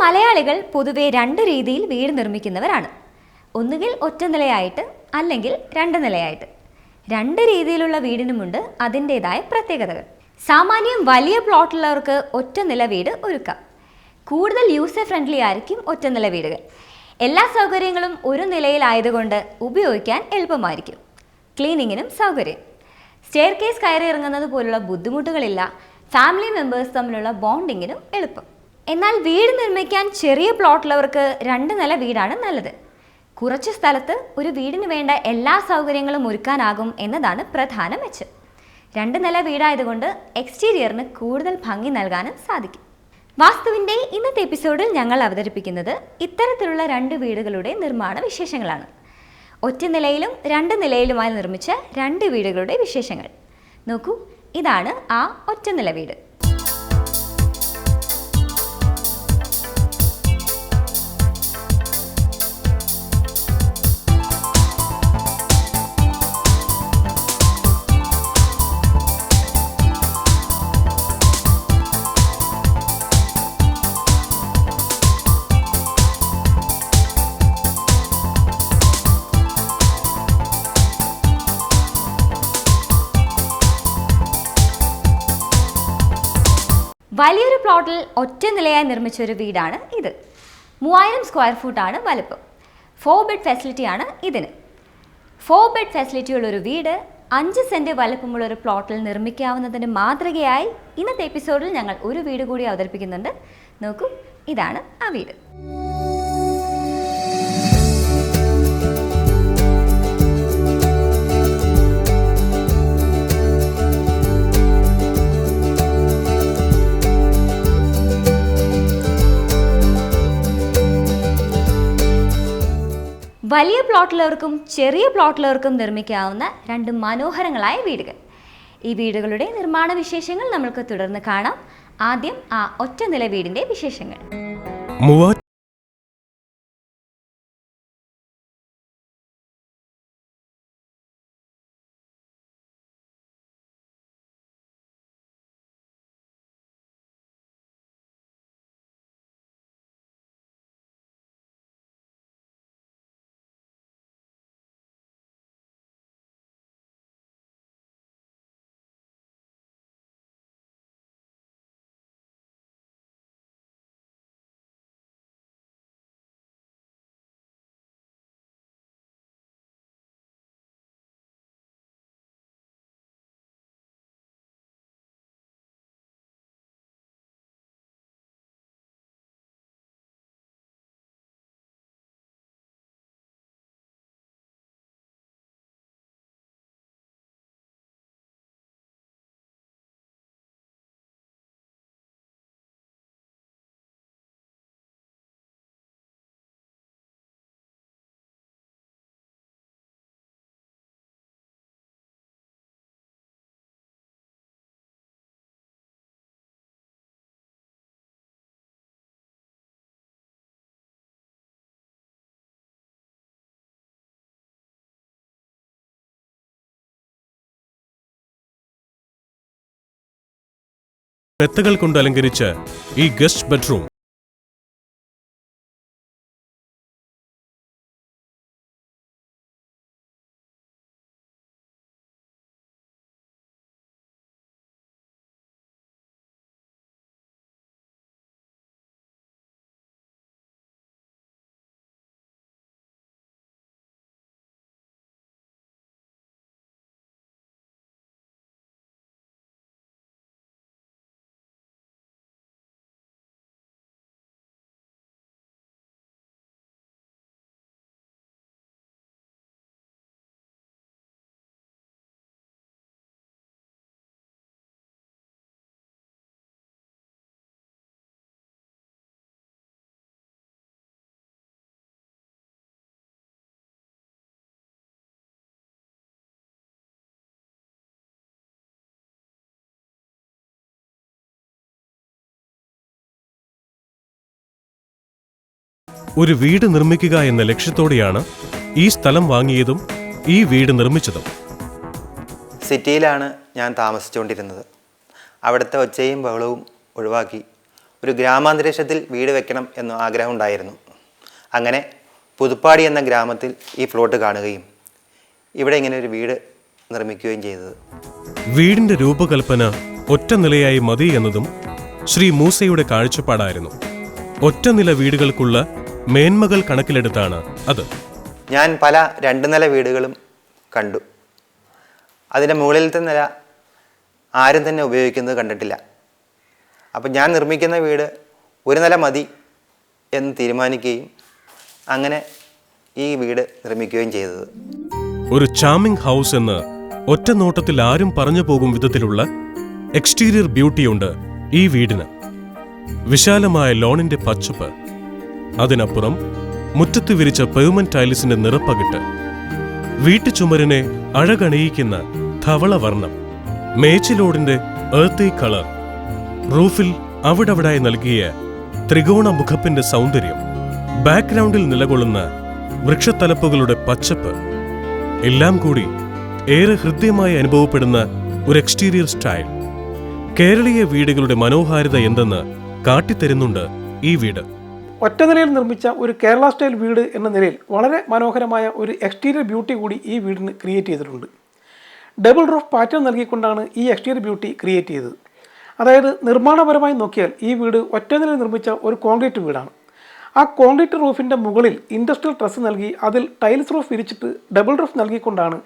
മലയാളികൾ പൊതുവെ രണ്ട് രീതിയിൽ വീട് നിർമ്മിക്കുന്നവരാണ്. ഒന്നുകിൽ ഒറ്റ നിലയായിട്ട്, അല്ലെങ്കിൽ രണ്ട് നിലയായിട്ട്. രണ്ട് രീതിയിലുള്ള വീടിനുമുണ്ട് അതിൻ്റെതായ പ്രത്യേകതകൾ. സാമാന്യം വലിയ പ്ലോട്ടുള്ളവർക്ക് ഒറ്റ നില വീട് ഒരുക്കാം. കൂടുതൽ യൂസർ ഫ്രണ്ട്ലി ആയിരിക്കും ഒറ്റ നില വീടുകൾ. എല്ലാ സൗകര്യങ്ങളും ഒരു നിലയിലായതുകൊണ്ട് ഉപയോഗിക്കാൻ എളുപ്പമായിരിക്കും. ക്ലീനിങ്ങിനും സൗകര്യം. സ്റ്റെയർ കേസ് കയറി ഇറങ്ങുന്നത് പോലുള്ള ബുദ്ധിമുട്ടുകളില്ല. ഫാമിലി മെമ്പേഴ്സ് തമ്മിലുള്ള ബോണ്ടിങ്ങിനും എളുപ്പം. എന്നാൽ വീട് നിർമ്മിക്കാൻ ചെറിയ പ്ലോട്ടുള്ളവർക്ക് രണ്ട് നില വീടാണ് നല്ലത്. കുറച്ച് സ്ഥലത്ത് ഒരു വീടിന് വേണ്ട എല്ലാ സൗകര്യങ്ങളും ഒരുക്കാനാകും എന്നതാണ് പ്രധാന മെച്ചം. രണ്ട് നില വീടായതുകൊണ്ട് എക്സ്റ്റീരിയറിന് കൂടുതൽ ഭംഗി നൽകാനും സാധിക്കും. വാസ്തുവിൻ്റെ ഇന്നത്തെ എപ്പിസോഡിൽ ഞങ്ങൾ അവതരിപ്പിക്കുന്നത് ഇത്തരത്തിലുള്ള രണ്ട് വീടുകളുടെ നിർമ്മാണ വിശേഷങ്ങളാണ്. ഒറ്റ നിലയിലും രണ്ട് നിലയിലുമായി നിർമ്മിച്ച രണ്ട് വീടുകളുടെ വിശേഷങ്ങൾ. നോക്കൂ, ഇതാണ് ആ ഒറ്റ നില വീട്. വലിയൊരു പ്ലോട്ടിൽ ഒറ്റ നിലയായി നിർമ്മിച്ച ഒരു വീടാണ് ഇത്. 3000 സ്ക്വയർ ഫൂട്ടാണ് വലുപ്പം. 4 ബെഡ് ഫെസിലിറ്റിയാണ് ഇതിന്. 4 ബെഡ് ഫെസിലിറ്റിയുള്ളൊരു വീട് 5 സെൻറ്റ് വലുപ്പമുള്ളൊരു പ്ലോട്ടിൽ നിർമ്മിക്കാവുന്നതിന് മാതൃകയായി ഇന്നത്തെ എപ്പിസോഡിൽ ഞങ്ങൾ ഒരു വീട് കൂടി അവതരിപ്പിക്കുന്നുണ്ട്. നോക്കൂ, ഇതാണ് ആ വീട്. വലിയ പ്ലോട്ടുള്ളവർക്കും ചെറിയ പ്ലോട്ടുള്ളവർക്കും നിർമ്മിക്കാവുന്ന രണ്ട് മനോഹരങ്ങളായ വീടുകൾ. ഈ വീടുകളുടെ നിർമ്മാണ വിശേഷങ്ങൾ നമുക്ക് തുടർന്ന് കാണാം. ആദ്യം ആ ഒറ്റ നില വീടിന്റെ വിശേഷങ്ങൾ. മെത്തകൾ കൊണ്ട് അലങ്കരിച്ച ഈ ഗസ്റ്റ് ബെഡ്റൂം ഒരു വീട് നിർമ്മിക്കുക എന്ന ലക്ഷ്യത്തോടെയാണ് ഈ സ്ഥലം വാങ്ങിയതും ഈ വീട് നിർമ്മിച്ചതും. സിറ്റിയിലാണ് ഞാൻ താമസിച്ചുകൊണ്ടിരുന്നത്. അവിടുത്തെ ഒച്ചയും ബഹളവും ഒഴിവാക്കി ഒരു ഗ്രാമാന്തരീക്ഷത്തിൽ വീട് വെക്കണം എന്ന ആഗ്രഹം ഉണ്ടായിരുന്നു. അങ്ങനെ പുതുപ്പാടി എന്ന ഗ്രാമത്തിൽ ഈ പ്ലോട്ട് കാണുകയും ഇവിടെ ഇങ്ങനെ ഒരു വീട് നിർമ്മിക്കുകയും ചെയ്തത്. വീടിന്റെ രൂപകൽപ്പന ഒറ്റ നിലയായി മതി എന്നതും ശ്രീ മൂസയുടെ കാഴ്ചപ്പാടായിരുന്നു. ഒറ്റ നില വീടുകൾക്കുള്ള മേന്മകൾ കണക്കിലെടുത്താണ് അത്. ഞാൻ പല 2 നില വീടുകളും കണ്ടു. അതിൻ്റെ മുകളിലത്തെ നില ആരും തന്നെ ഉപയോഗിക്കുന്നത് കണ്ടിട്ടില്ല. അപ്പം ഞാൻ നിർമ്മിക്കുന്ന വീട് 1 നില മതി എന്ന് തീരുമാനിക്കുകയും അങ്ങനെ ഈ വീട് നിർമ്മിക്കുകയും ചെയ്തത്. ഒരു ചാമിംഗ് ഹൗസ് എന്ന് ഒറ്റ നോട്ടത്തിൽ ആരും പറഞ്ഞു പോകും വിധത്തിലുള്ള എക്സ്റ്റീരിയർ ബ്യൂട്ടിയുണ്ട് ഈ വീടിന്. വിശാലമായ ലോണിന്റെ പച്ചപ്പ്, അതിനപ്പുറം മുറ്റത്ത് വിരിച്ച പെർമനന്റ് ടൈൽസിന്റെ നിറപ്പകിട്ട്, വീട്ടുചുമരിനെ അഴകണിയിക്കുന്ന ധവളവർണ്ണം, മേച്ചിലോടിന്റെ എർത്തി കളർ, റൂഫിൽ അവിടവിടായി നൽകിയ ത്രികോണ മുഖപ്പിന്റെ സൗന്ദര്യം, ബാക്ക്ഗ്രൗണ്ടിൽ നിലകൊള്ളുന്ന വൃക്ഷത്തലപ്പുകളുടെ പച്ചപ്പ്, എല്ലാം കൂടി ഏറെ ഹൃദ്യമായി അനുഭവപ്പെടുന്ന ഒരു എക്സ്റ്റീരിയർ സ്റ്റൈൽ. കേരളീയ വീടുകളുടെ മനോഹാരിത എന്തെന്ന് കാട്ടിത്തരുന്നുണ്ട് ഈ വീട്. ഒറ്റ നിലയിൽ നിർമ്മിച്ച ഒരു കേരള സ്റ്റൈൽ വീട് എന്ന നിലയിൽ വളരെ മനോഹരമായ ഒരു എക്സ്റ്റീരിയർ ബ്യൂട്ടി കൂടി ഈ വീടിന് ക്രിയേറ്റ് ചെയ്തിട്ടുണ്ട്. ഡബിൾ റൂഫ് പാറ്റേൺ നൽകിക്കൊണ്ടാണ് ഈ എക്സ്റ്റീരിയർ ബ്യൂട്ടി ക്രിയേറ്റ് ചെയ്തത്. അതായത് നിർമ്മാണപരമായി നോക്കിയാൽ ഈ വീട് ഒറ്റ നിലയിൽ നിർമ്മിച്ച ഒരു കോൺക്രീറ്റ് വീടാണ്. ആ കോൺക്രീറ്റ് റൂഫിൻ്റെ മുകളിൽ ഇൻഡസ്ട്രിയൽ ട്രസ് നൽകി അതിൽ ടൈൽസ് റൂഫ് വിരിച്ചിട്ട് ഡബിൾ റൂഫ് നൽകിക്കൊണ്ടാണ്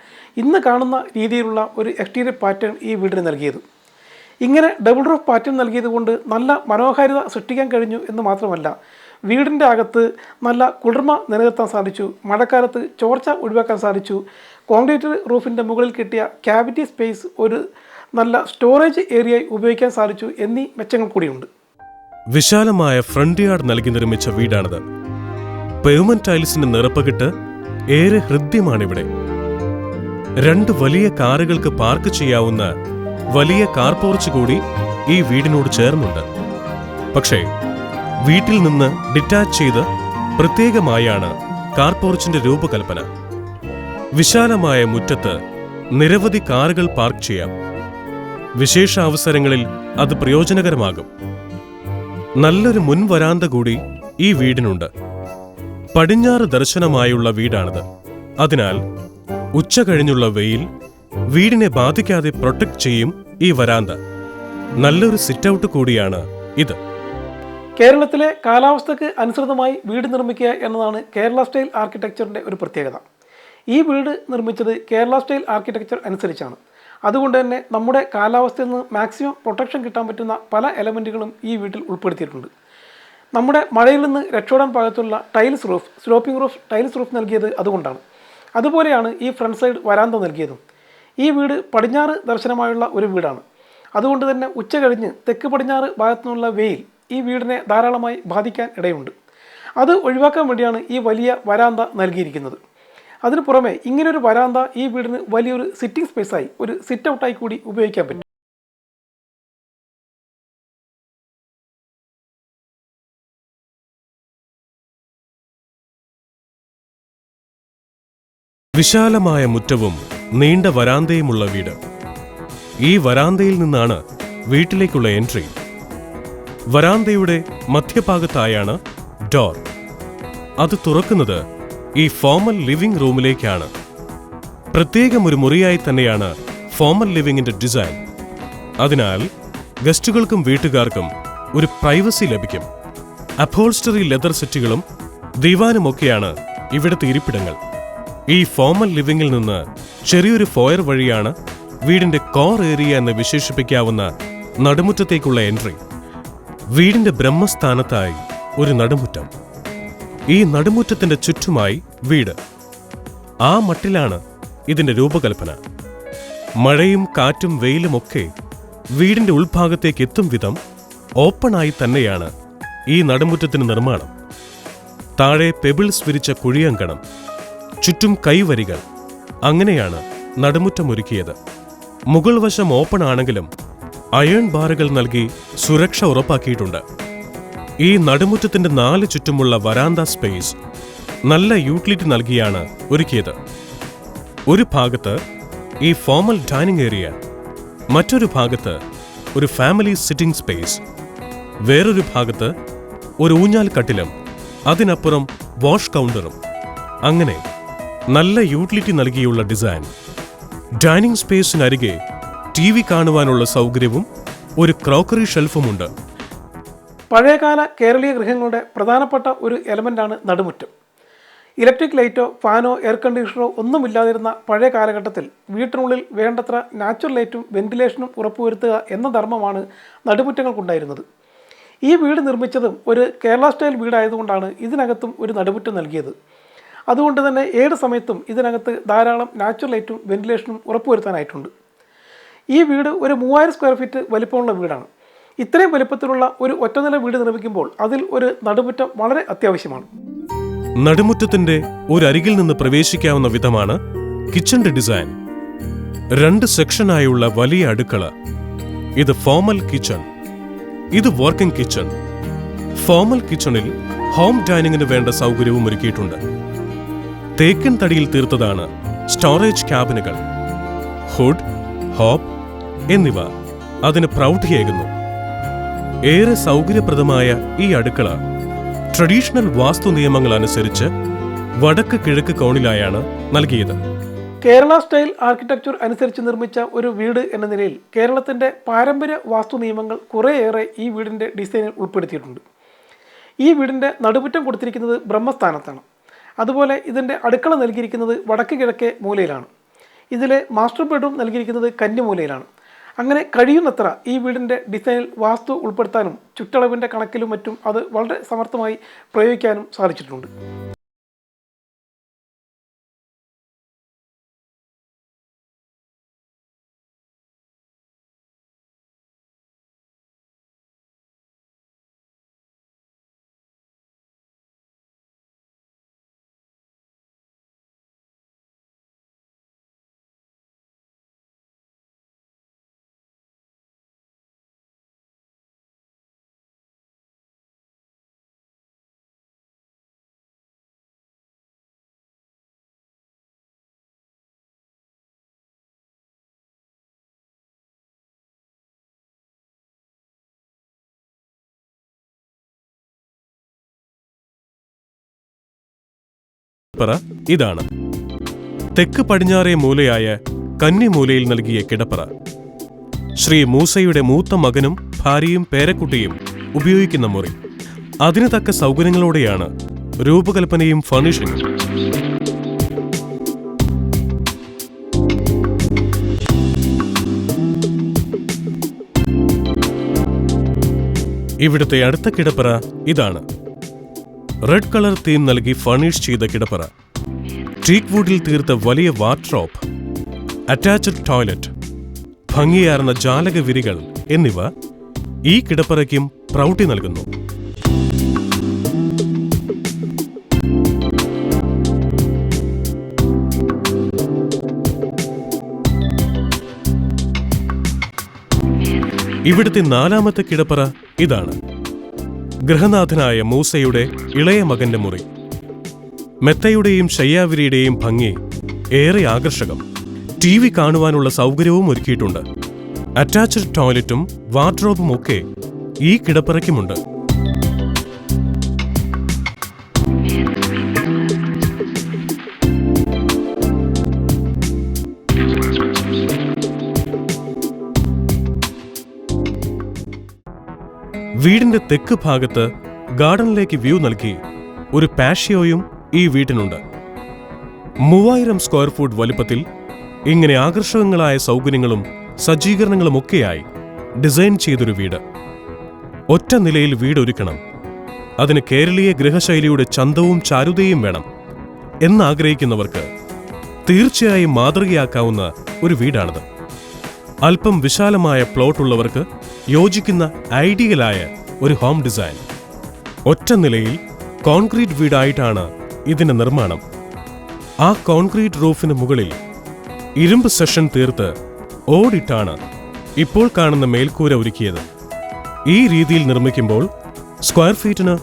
ഇന്ന് കാണുന്ന രീതിയിലുള്ള ഒരു എക്സ്റ്റീരിയർ പാറ്റേൺ ഈ വീടിന് നൽകിയത്. ഇങ്ങനെ ഡബിൾ റൂഫ് പാറ്റേൺ നൽകിയത് കൊണ്ട് നല്ല മനോഹാരിത സൃഷ്ടിക്കാൻ കഴിഞ്ഞു എന്ന് മാത്രമല്ല, വീടിൻ്റെ അകത്ത് നല്ല കുളിർമ നിലനിർത്താൻ സാധിച്ചു, മഴക്കാലത്ത് ചോർച്ച ഒഴിവാക്കാൻ സാധിച്ചു, കോൺക്രീറ്റ് റൂഫിൻ്റെ മുകളിൽ കിട്ടിയ ക്യാവിറ്റി സ്പേസ് ഒരു നല്ല സ്റ്റോറേജ് ഏരിയയായി ഉപയോഗിക്കാൻ സാധിച്ചു എന്നീ മെച്ചങ്ങൾ കൂടിയുണ്ട്. വിശാലമായ ഫ്രണ്ട് യാർഡ് നൽകി നിർമ്മിച്ച വീടാണിത്. പെർമനന്റ് ടൈൽസിന്റെ നിറപ്പകിട്ട് ഏറെ ഹൃദ്യമാണിവിടെ. 2 വലിയ കാറുകൾക്ക് പാർക്ക് ചെയ്യാവുന്ന വലിയ കാർ പോർച്ച് കൂടി ഈ വീടിനോട് ചേർന്നുണ്ട്. പക്ഷേ വീട്ടിൽ നിന്ന് ഡിറ്റാച്ച് ചെയ്ത് പ്രത്യേകമായാണ് കാർ പോർച്ചിന്റെ രൂപകൽപ്പന. വിശാലമായ മുറ്റത്ത് നിരവധി കാറുകൾ പാർക്ക് ചെയ്യാം. വിശേഷ അവസരങ്ങളിൽ അത് പ്രയോജനകരമാകും. നല്ലൊരു മുൻവരാന്ത കൂടി ഈ വീടിനുണ്ട്. പടിഞ്ഞാറ് ദർശനമായുള്ള വീടാണിത്. അതിനാൽ ഉച്ച കഴിഞ്ഞുള്ള വെയിൽ വീടിനെ ബാധിക്കാതെ പ്രൊട്ടക്ട് ചെയ്യും ഈ വരാന്ത. നല്ലൊരു സിറ്റ് ഔട്ട് കൂടിയാണ് ഇത്. കേരളത്തിലെ കാലാവസ്ഥയ്ക്ക് അനുസൃതമായി വീട് നിർമ്മിക്കുക എന്നതാണ് കേരള സ്റ്റൈൽ ആർക്കിടെക്ചറിൻ്റെ ഒരു പ്രത്യേകത. ഈ വീട് നിർമ്മിച്ചത് കേരള സ്റ്റൈൽ ആർക്കിടെക്ചർ അനുസരിച്ചാണ്. അതുകൊണ്ട് തന്നെ നമ്മുടെ കാലാവസ്ഥയിൽ നിന്ന് മാക്സിമം പ്രൊട്ടക്ഷൻ കിട്ടാൻ പറ്റുന്ന പല എലമെൻറ്റുകളും ഈ വീട്ടിൽ ഉൾപ്പെടുത്തിയിട്ടുണ്ട്. നമ്മുടെ മഴയിൽ നിന്ന് രക്ഷപ്പെടാൻ പാകത്തുള്ള tiles roof, sloping roof, tiles roof നൽകിയത് അതുകൊണ്ടാണ്. അതുപോലെയാണ് ഈ ഫ്രണ്ട് സൈഡ് വരാന്ത നൽകിയതും. ഈ വീട് പടിഞ്ഞാറ് ദർശനമായുള്ള ഒരു വീടാണ്. അതുകൊണ്ട് തന്നെ ഉച്ച കഴിഞ്ഞ് തെക്ക് പടിഞ്ഞാറ് ഭാഗത്തു നിന്നുള്ള വെയിൽ ഈ വീടിനെ ധാരാളമായി ബാധിക്കാൻ ഇടയുണ്ട്. അത് ഒഴിവാക്കാൻ വേണ്ടിയാണ് ഈ വലിയ വരാന്ത നൽകിയിരിക്കുന്നത്. അതിനു പുറമെ ഇങ്ങനൊരു വരാന്ത ഈ വീടിന് വലിയൊരു സിറ്റിംഗ് സ്പേസായി, ഒരു സിറ്റ് ഔട്ടായി കൂടി ഉപയോഗിക്കാൻ പറ്റും. വിശാലമായ മുറ്റവും നീണ്ട വരാന്തയുമുള്ള വീട്. ഈ വരാന്തയിൽ നിന്നാണ് വീട്ടിലേക്കുള്ള എൻട്രി. വരാന്തയുടെ മധ്യഭാഗത്തായാണ് ഡോർ. അത് തുറക്കുന്നത് ഈ ഫോമൽ ലിവിംഗ് റൂമിലേക്കാണ്. പ്രത്യേകം ഒരു മുറിയായി തന്നെയാണ് ഫോമൽ ലിവിംഗിന്റെ ഡിസൈൻ. അതിനാൽ ഗസ്റ്റുകൾക്കും വീട്ടുകാർക്കും ഒരു പ്രൈവസി ലഭിക്കും. അപ്ഹോൾസ്റ്ററി ലെതർ സെറ്റുകളും ദിവാനുമൊക്കെയാണ് ഇവിടുത്തെ ഇരിപ്പിടങ്ങൾ. ഈ ഫോമൽ ലിവിംഗിൽ നിന്ന് ചെറിയൊരു ഫോയർ വഴിയാണ് വീടിന്റെ കോർ ഏരിയ എന്ന് വിശേഷിപ്പിക്കാവുന്ന നടുമുറ്റത്തേക്കുള്ള എൻട്രി. വീടിന്റെ ബ്രഹ്മസ്ഥാനത്തായി ഒരു നടുമുറ്റം. ഈ നടുമുറ്റത്തിന്റെ ചുറ്റുമായി വീട്. ആ മട്ടിലാണ് ഇതിന്റെ രൂപകൽപ്പന. മഴയും കാറ്റും വെയിലുമൊക്കെ വീടിന്റെ ഉൾഭാഗത്തേക്ക് എത്തും വിധം ഓപ്പണായി തന്നെയാണ് ഈ നടുമുറ്റത്തിന് നിർമ്മാണം. താഴെ പെബിൾസ് വിരിച്ച കുഴിയങ്കണം, ചുറ്റും കൈവരികൾ. അങ്ങനെയാണ് നടുമുറ്റം ഒരുക്കിയത്. മുകൾ വശം ഓപ്പൺ ആണെങ്കിലും അയൺ ബാറുകൾ നൽകി സുരക്ഷ ഉറപ്പാക്കിയിട്ടുണ്ട്. ഈ നടുമുറ്റത്തിന്റെ 4 ചുറ്റുമുള്ള വരാന്ത സ്പേസ് നല്ല യൂട്ടിലിറ്റി നൽകിയാണ് ഒരുക്കിയത്. ഒരു ഭാഗത്ത് ഈ ഫോമൽ ഡൈനിങ് ഏരിയ, മറ്റൊരു ഭാഗത്ത് ഒരു ഫാമിലി സിറ്റിംഗ് സ്പേസ്. വേറൊരു ഭാഗത്ത് ഒരു ഊഞ്ഞാൽ കട്ടിലും അതിനപ്പുറം വാഷ് കൗണ്ടറും. അങ്ങനെ നല്ല യൂട്ടിലിറ്റി നൽകിയുള്ള ഡിസൈൻ. ഡൈനിങ് സ്പേസിനരികെ TV കാണുവാനുള്ള സൗകര്യവും ഒരു ക്രോക്കറി ഷെൽഫുമുണ്ട്. പഴയകാല കേരളീയ ഗൃഹങ്ങളുടെ പ്രധാനപ്പെട്ട ഒരു എലമെൻ്റാണ് നടുമുറ്റം. ഇലക്ട്രിക് ലൈറ്റോ ഫാനോ എയർ കണ്ടീഷണറോ ഒന്നുമില്ലാതിരുന്ന പഴയ കാലഘട്ടത്തിൽ വീട്ടിനുള്ളിൽ വേണ്ടത്ര നാച്ചുറൽ ലൈറ്റും വെന്റിലേഷനും ഉറപ്പുവരുത്തുക എന്ന ധർമ്മമാണ് നടുമുറ്റങ്ങൾക്കുണ്ടായിരുന്നത്. ഈ വീട് നിർമ്മിച്ചതും ഒരു കേരള സ്റ്റൈൽ വീടായതുകൊണ്ടാണ് ഇതിനകത്തും ഒരു നടുമുറ്റം നൽകിയത്. അതുകൊണ്ട് തന്നെ ഏത് സമയത്തും ഇതിനകത്ത് ധാരാളം നാച്ചുറൽ ലൈറ്റും വെന്റിലേഷനും ഉറപ്പുവരുത്താനായിട്ടുണ്ട്. ഈ വീട് ഒരു 3000 സ്ക്വയർ ഫീറ്റ് വലിപ്പമുള്ള വീടാണ്. ഇത്രയും വലിപ്പത്തിലുള്ള ഒരു ഒറ്റനില വീട് നിർമ്മിക്കുമ്പോൾ അതിൽ ഒരു നടുമുറ്റം വളരെ അത്യാവശ്യമാണ്. നടുമുറ്റത്തിന്റെ ഒരരികിൽ നിന്ന് പ്രവേശിക്കാവുന്ന വിധമാണ് കിച്ചന്റെ ഡിസൈൻ. 2 സെക്ഷനായുള്ള വലിയ അടുക്കള. ഇത് ഫോർമൽ കിച്ചൺ, ഇത് വർക്കിംഗ് കിച്ചൺ. ഫോർമൽ കിച്ചണിൽ ഹോം ഡൈനിങ്ങിന് വേണ്ട സൗകര്യവും ഒരുക്കിയിട്ടുണ്ട്. തേക്കൻ തടിയിൽ തീർത്തതാണ് സ്റ്റോറേജ് ക്യാബിനുകൾ. ഹുഡ്, ഹോബ് എന്നിവ അതിന് പ്രൗഢിയേകുന്നു. ഏറെ സൗകര്യപ്രദമായ ഈ അടുക്കള ട്രഡീഷണൽ വാസ്തു നിയമങ്ങൾ അനുസരിച്ച് വടക്ക് കിഴക്ക് കോണിലായാണ് നൽകിയത്. കേരള സ്റ്റൈൽ ആർക്കിടെക്ചർ അനുസരിച്ച് നിർമ്മിച്ച ഒരു വീട് എന്ന നിലയിൽ കേരളത്തിൻ്റെ പാരമ്പര്യ വാസ്തു നിയമങ്ങൾ കുറേയേറെ ഈ വീടിൻ്റെ ഡിസൈനിൽ ഉൾപ്പെടുത്തിയിട്ടുണ്ട്. ഈ വീടിൻ്റെ നടുമുറ്റം കൊടുത്തിരിക്കുന്നത് ബ്രഹ്മസ്ഥാനത്താണ്. അതുപോലെ ഇതിൻ്റെ അടുക്കള നൽകിയിരിക്കുന്നത് വടക്ക് കിഴക്കേ മൂലയിലാണ്. ഇതിലെ മാസ്റ്റർ ബെഡ്റൂം നൽകിയിരിക്കുന്നത് കന്നിമൂലയിലാണ്. അങ്ങനെ കഴിയുന്നത്ര ഈ വീടിൻ്റെ ഡിസൈനിൽ വാസ്തു ഉൾപ്പെടുത്താനും ചുറ്റളവിൻ്റെ കണക്കിലും മറ്റും അത് വളരെ സമർത്ഥമായി പ്രയോഗിക്കാനും സാധിച്ചിട്ടുണ്ട്. ഇതാണ് തെക്ക് പടിഞ്ഞാറേ മൂലയായ കന്നിമൂലയിൽ നൽകിയ കിടപ്പറ. ശ്രീ മൂസയുടെ മൂത്ത മകനും ഭാര്യയും പേരക്കുട്ടിയും ഉപയോഗിക്കുന്ന മുറി. അതിന് തക്ക സൗകര്യങ്ങളോടെയാണ് രൂപകൽപ്പനയും ഫർണിഷിംഗും. ഇവിടുത്തെ അടുത്ത കിടപ്പറ ഇതാണ്. റെഡ് കളർ തീം നൽകി ഫർണിഷ് ചെയ്ത കിടപ്പറ. ടീക്ക് വുഡിൽ തീർത്ത വലിയ വാർഡ്രോബ്, അറ്റാച്ച്ഡ് ടോയ്ലറ്റ്, ഭംഗിയാർന്ന ജാലകവിരികൾ എന്നിവ ഈ കിടപ്പറയ്ക്കും പ്രൗഢി നൽകുന്നു. ഇവിടുത്തെ 4ാമത്തെ കിടപ്പറ ഇതാണ്. ഗൃഹനാഥനായ മൂസയുടെ ഇളയ മകന്റെ മുറി. മെത്തയുടെയും ശയ്യാവിരിയുടെയും ഭംഗി ഏറെ ആകർഷകം. TV കാണുവാനുള്ള സൗകര്യവും ഒരുക്കിയിട്ടുണ്ട്. അറ്റാച്ച്ഡ് ടോയ്ലറ്റും വാർഡ്രോബും ഒക്കെ ഈ കിടപ്പറയ്ക്കുമുണ്ട്. വീടിന്റെ തെക്ക് ഭാഗത്ത് ഗാർഡനിലേക്ക് വ്യൂ നൽകി ഒരു പാഷ്യോയും ഈ വീട്ടിനുണ്ട്. 3000 സ്ക്വയർ ഫീറ്റ് വലിപ്പത്തിൽ ഇങ്ങനെ ആകർഷകങ്ങളായ സൗകര്യങ്ങളും സജ്ജീകരണങ്ങളുമൊക്കെയായി ഡിസൈൻ ചെയ്തൊരു വീട്. ഒറ്റ നിലയിൽ വീടൊരുക്കണം, അതിന് കേരളീയ ഗൃഹശൈലിയുടെ ചന്തവും ചാരുതയും വേണം എന്നാഗ്രഹിക്കുന്നവർക്ക് തീർച്ചയായും മാതൃകയാക്കാവുന്ന ഒരു വീടാണിത്. അല്പം വിശാലമായ പ്ലോട്ടുള്ളവർക്ക് യോജിക്കുന്ന ഐഡിയലായ ഒരു ഹോം ഡിസൈൻ. ഒറ്റ നിലയിൽ കോൺക്രീറ്റ് വീടായിട്ടാണ് ഇതിന്റെ നിർമ്മാണം. ആ കോൺക്രീറ്റ് റൂഫിന് മുകളിൽ ഇരുമ്പ് സെഷൻ തീർത്ത് ഓടിട്ടാണ് ഇപ്പോൾ കാണുന്ന മേൽക്കൂര ഒരുക്കിയത്. ഈ രീതിയിൽ നിർമ്മിക്കുമ്പോൾ സ്ക്വയർ ഫീറ്റിന്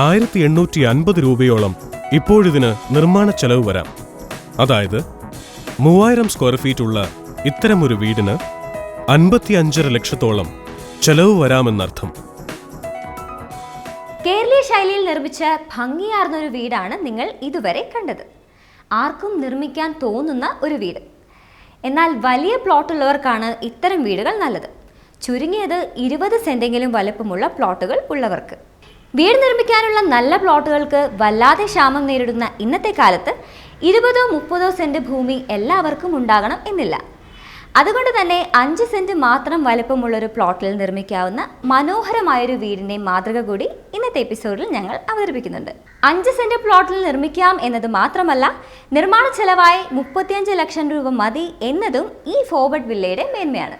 1850 രൂപയോളം ഇപ്പോഴിതിന് നിർമ്മാണ ചെലവ് വരാം. അതായത് 3000 സ്ക്വയർ ഫീറ്റ് ഉള്ള ഇത്തരമൊരു വീടിന് 55.5 ലക്ഷത്തോളം ചെലവ് വരാമെന്നർത്ഥം. ശൈലിയിൽ നിർമ്മിച്ച ഭംഗിയാർന്ന ഒരു വീടാണ് നിങ്ങൾ ഇതുവരെ കണ്ടത്. ആർക്കും നിർമ്മിക്കാൻ തോന്നുന്ന ഒരു വീട്. എന്നാൽ വലിയ പ്ലോട്ടുള്ളവർക്കാണ് ഇത്തരം വീടുകൾ നല്ലത്. ചുരുങ്ങിയത് 20 സെന്റെങ്കിലും വലുപ്പമുള്ള പ്ലോട്ടുകൾ ഉള്ളവർക്ക്. വീട് നിർമ്മിക്കാനുള്ള നല്ല പ്ലോട്ടുകൾക്ക് വല്ലാതെ ക്ഷാമം നേരിടുന്ന ഇന്നത്തെ കാലത്ത് 20-30 സെന്റ് ഭൂമി എല്ലാവർക്കും ഉണ്ടാകണം എന്നില്ല. അതുകൊണ്ട് തന്നെ 5 സെന്റ് മാത്രം വലുപ്പമുള്ളൊരു പ്ലോട്ടിൽ നിർമ്മിക്കാവുന്ന മനോഹരമായൊരു വീടിന്റെ മാതൃക കൂടി ഇന്നത്തെ എപ്പിസോഡിൽ ഞങ്ങൾ അവതരിപ്പിക്കുന്നുണ്ട്. 5 സെന്റ് പ്ലോട്ടിൽ നിർമ്മിക്കാം എന്നത് മാത്രമല്ല, നിർമ്മാണ ചെലവായി 35 ലക്ഷം രൂപ മതി എന്നതും ഈ ഫോർവേഡ് വില്ലയുടെ മേന്മയാണ്.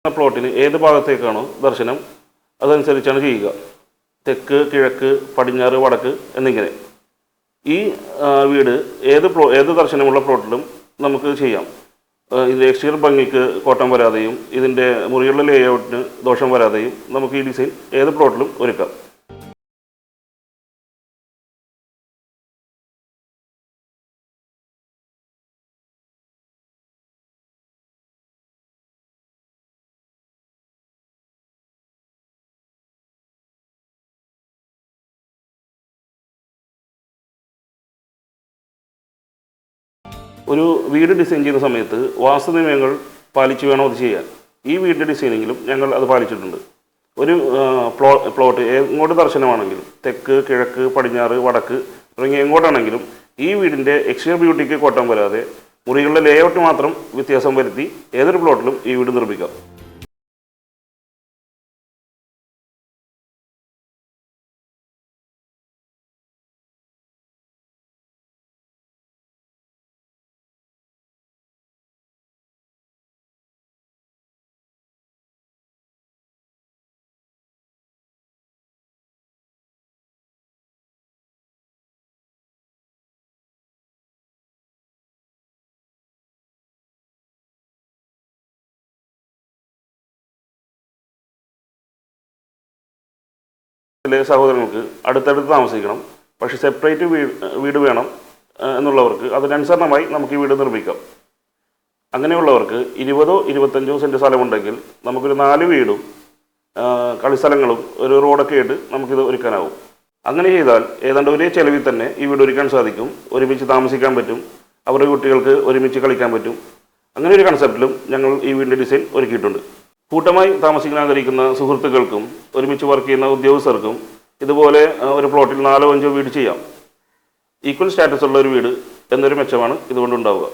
പ്ലോട്ടിന് ഏത് ഭാഗത്തേക്കാണോ ദർശനം അതനുസരിച്ചാണ് ചെയ്യുക. തെക്ക്, കിഴക്ക്, പടിഞ്ഞാറ്, വടക്ക് എന്നിങ്ങനെ. ഈ വീട് ഏത് ദർശനമുള്ള പ്ലോട്ടിലും നമുക്ക് ചെയ്യാം. ഇതിൻ്റെ എക്സ്റ്റീരിയർ ഭംഗിക്ക് കോട്ടം വരാതെയും ഇതിൻ്റെ മുറികളുടെ ലേഔട്ടിന് ദോഷം വരാതെയും നമുക്ക് ഈ ഡിസൈൻ ഏത് പ്ലോട്ടിലും ഒരുക്കാം. ഒരു വീട് ഡിസൈൻ ചെയ്യുന്ന സമയത്ത് വാസ്തുനിയമങ്ങൾ പാലിച്ച് വേണം അത് ചെയ്യാൻ. ഈ വീടിൻ്റെ ഡിസൈനിങ്ങിലും ഞങ്ങൾ അത് പാലിച്ചിട്ടുണ്ട്. ഒരു പ്ലോട്ട് എങ്ങോട്ട് ദർശനമാണെങ്കിലും തെക്ക്, കിഴക്ക്, പടിഞ്ഞാറ്, വടക്ക് തുടങ്ങി എങ്ങോട്ടാണെങ്കിലും ഈ വീടിൻ്റെ എക്സ്റ്റീരിയർ ബ്യൂട്ടിക്ക് കോട്ടം വരാതെ മുറികളുടെ ലേഔട്ട് മാത്രം വ്യത്യാസം വരുത്തി ഏതൊരു പ്ലോട്ടിലും ഈ വീട് നിർമ്മിക്കാം. ചില സഹോദരങ്ങൾക്ക് അടുത്തടുത്ത് താമസിക്കണം, പക്ഷേ സെപ്പറേറ്റ് വീട് വേണം എന്നുള്ളവർക്ക് അതിനനുസരണമായി നമുക്ക് ഈ വീട് നിർമ്മിക്കാം. അങ്ങനെയുള്ളവർക്ക് 20-25 സെൻറ്റ് സ്ഥലമുണ്ടെങ്കിൽ നമുക്കൊരു 4 വീടും കളിസ്ഥലങ്ങളും ഒരു റോഡൊക്കെ ആയിട്ട് നമുക്കിത് ഒരുക്കാനാവും. അങ്ങനെ ചെയ്താൽ ഏതാണ്ട് ഒരേ ചെലവിൽ തന്നെ ഈ വീട് ഒരുക്കാൻ സാധിക്കും. ഒരുമിച്ച് താമസിക്കാൻ പറ്റും, അവരുടെ കുട്ടികൾക്ക് ഒരുമിച്ച് കളിക്കാൻ പറ്റും. അങ്ങനെ ഒരു കൺസെപ്റ്റിലും ഞങ്ങൾ ഈ വീടിൻ്റെ ഡിസൈൻ ഒരുക്കിയിട്ടുണ്ട്. കൂട്ടമായി താമസിക്കാൻ ആഗ്രഹിക്കുന്ന സുഹൃത്തുക്കൾക്കും ഒരുമിച്ച് വർക്ക് ചെയ്യുന്ന ഉദ്യോഗസ്ഥർക്കും ഇതുപോലെ ഒരു പ്ലോട്ടിൽ 4-5 വീട് ചെയ്യാം. ഈക്വൽ സ്റ്റാറ്റസ് ഉള്ള ഒരു വീട് എന്നൊരു മെച്ചമാണ് ഇതുകൊണ്ടുണ്ടാവുക.